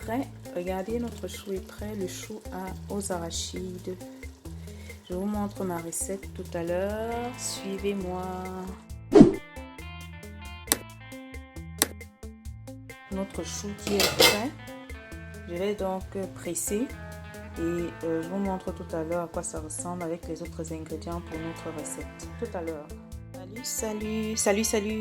Prêt? Regardez, notre chou est prêt, le chou aux arachides. Je vous montre ma recette tout à l'heure. Suivez-moi. Notre chou qui est prêt. Je vais donc presser et je vous montre tout à l'heure à quoi ça ressemble avec les autres ingrédients pour notre recette. Tout à l'heure. Salut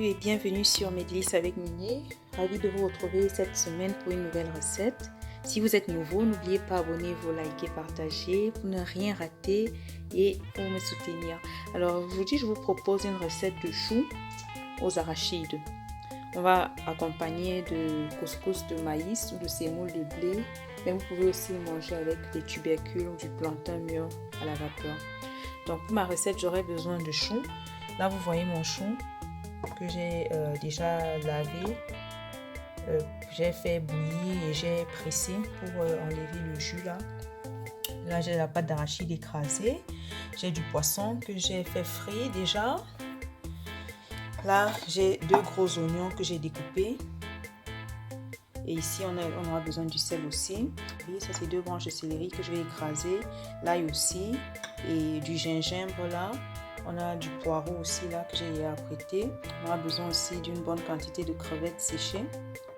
et bienvenue sur Mes Délices avec Miné. Ravi de vous retrouver cette semaine pour une nouvelle recette. Si vous êtes nouveau, n'oubliez pas abonnez-vous, liker, partager pour ne rien rater et pour me soutenir. Alors aujourd'hui, je vous propose une recette de choux aux arachides. On va accompagner de couscous de maïs ou de semoule de blé, mais vous pouvez aussi manger avec des tubercules ou du plantain mûr à la vapeur. Donc pour ma recette, j'aurai besoin de choux. Là, vous voyez mon chou que j'ai déjà lavé, j'ai fait bouillir et j'ai pressé pour enlever le jus là. Là, j'ai la pâte d'arachide écrasée. J'ai du poisson que j'ai fait frire déjà. Là, j'ai 2 gros oignons que j'ai découpés. Et ici, on aura besoin du sel aussi. Vous voyez, ça, c'est 2 branches de céleri que je vais écraser. L'ail aussi. Et du gingembre là. On a du poireau aussi là que j'ai apprêté. On aura besoin aussi d'une bonne quantité de crevettes séchées.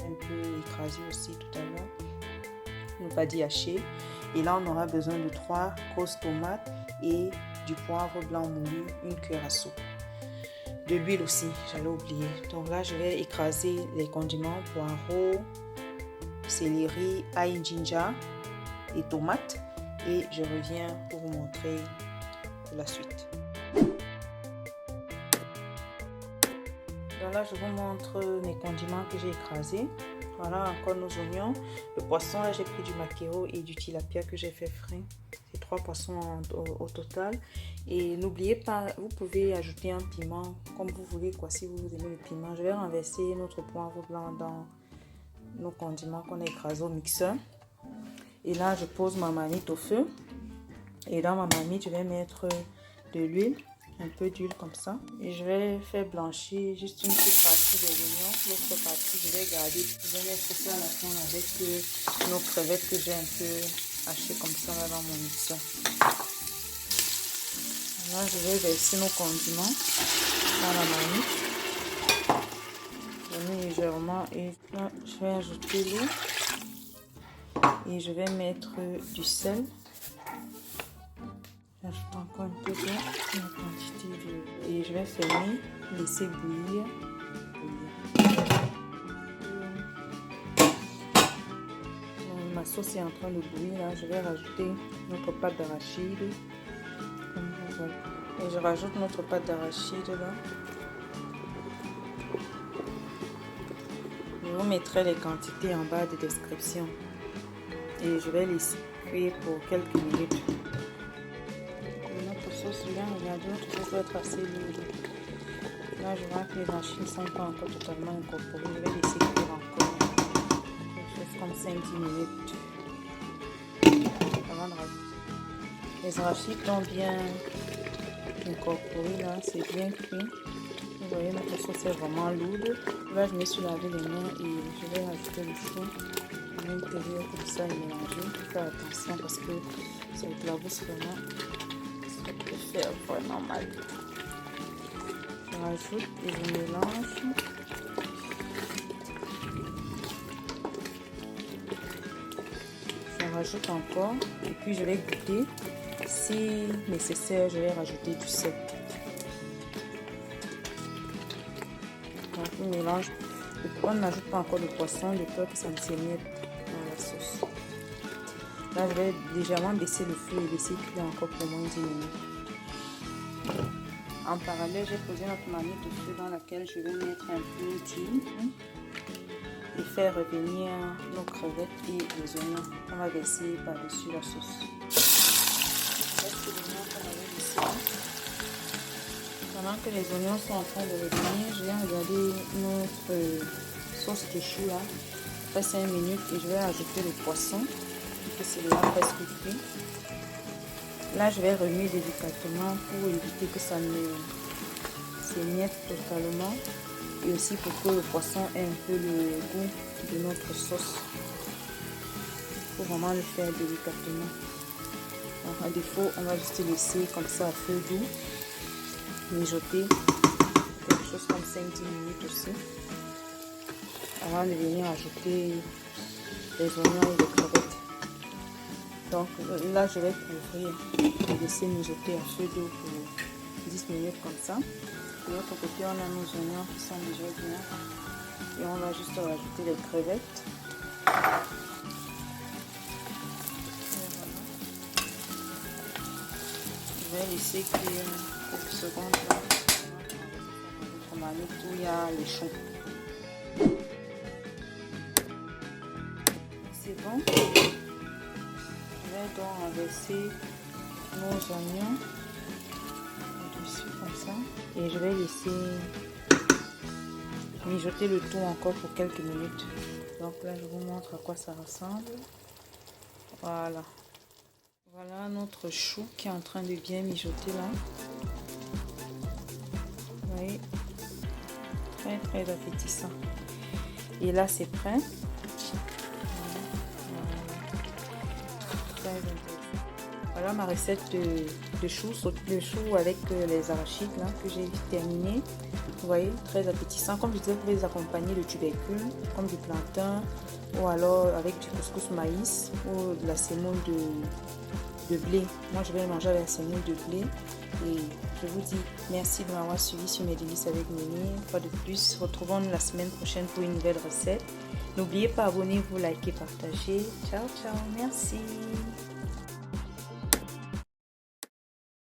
Un peu écrasées aussi tout à l'heure. Ne pas dire hachées. Et là, on aura besoin de 3 grosses tomates et du poivre blanc moulu, une cuillère à soupe. De l'huile aussi, j'allais oublier. Donc là, je vais écraser les condiments, poireaux, céleri, ail, ginger et tomates. Et je reviens pour vous montrer la suite. Donc là, je vous montre mes condiments que j'ai écrasés. Voilà encore nos oignons. Le poisson, là, j'ai pris du maquereau et du tilapia que j'ai fait frire. C'est 3 poissons au total. Et n'oubliez pas, vous pouvez ajouter un piment comme vous voulez, quoi, si vous aimez le piment. Je vais renverser notre poivre blanc dans nos condiments qu'on a écrasés au mixeur. Et là, je pose ma marmite au feu. Et dans ma marmite, je vais mettre de l'huile. Un peu d'huile comme ça et je vais faire blanchir juste une petite partie des oignons. L'autre partie je vais garder, je vais mettre ça à la fin avec nos crevettes que j'ai un peu hachées comme ça là dans mon mixeur. Là je vais verser nos condiments dans la marmite, donner légèrement et là je vais ajouter l'eau et je vais mettre du sel. J'ajoute encore un peu d'eau, une quantité de... Et je vais fermer, laisser bouillir. Ma sauce est en train de bouillir. Là, je vais rajouter notre pâte d'arachide. Et je rajoute notre pâte d'arachide là. Je vous mettrai les quantités en bas de description. Et je vais laisser cuire pour quelques minutes. Regardez, notre sauce doit être assez lourde. Là, je vois que les arachides ne sont pas encore totalement incorporés. Je vais laisser cuire encore quelque chose comme 5-10 minutes avant de rajouter. Les arachides sont bien incorporés, là, c'est bien cuit. Vous voyez, notre sauce est vraiment lourde. Là, je me suis lavé les mains et je vais rajouter le chou à l'intérieur comme ça et mélanger. Il faut faire attention parce que ça éclabousse vraiment. Faire vraiment mal. Je rajoute et je mélange. Je rajoute encore et puis je vais goûter. Si nécessaire, je vais rajouter du sel. Donc on mélange. On n'ajoute pas encore de poisson de peur que ça ne s'émiette dans la sauce. Là, je vais légèrement baisser le feu et laisser cuire encore pour moins 10 minutes. En parallèle, j'ai posé notre marmite au feu dans laquelle je vais mettre un peu d'huile et faire revenir nos crevettes et les oignons qu'on va verser par-dessus la sauce. Pendant que les oignons sont en train de revenir, je vais regarder notre sauce de chou là. Après 5 minutes et je vais ajouter le poisson. Que c'est là presque cuit. Là, je vais remuer délicatement pour éviter que ça ne s'émiette totalement et aussi pour que le poisson ait un peu le goût de notre sauce. faut vraiment le faire délicatement. Donc, à défaut, on va juste laisser comme ça à feu doux, mijoter quelque chose comme 5-10 minutes aussi, avant de venir ajouter les oignons et les crevettes. Donc là, je vais couvrir et laisser mijoter à feu doux pour 10 minutes comme ça. De l'autre côté, on a nos oignons qui sont déjà bien et on va juste rajouter les crevettes. Je vais laisser cuire quelques secondes là. Notre marmite où il y a les choux. C'est bon. Je vais donc renverser nos oignons dessus comme ça et je vais laisser mijoter le tout encore pour quelques minutes. Donc là, je vous montre à quoi ça ressemble. Voilà. Voilà notre chou qui est en train de bien mijoter là. Vous voyez, très très appétissant. Et là, c'est prêt. Voilà ma recette de chou avec les arachides là, que j'ai terminé. Vous voyez, très appétissant. Comme je disais, vous pouvez les accompagner de tubercules, comme du plantain, ou alors avec du couscous maïs, ou de la semoule de blé. Moi, je vais le manger avec la semoule de blé. Et je vous dis merci de m'avoir suivi sur Mes Délices avec Ménie. Une fois de plus, retrouvons-nous la semaine prochaine pour une nouvelle recette. N'oubliez pas, abonnez-vous, likez, partagez. Ciao, ciao, merci.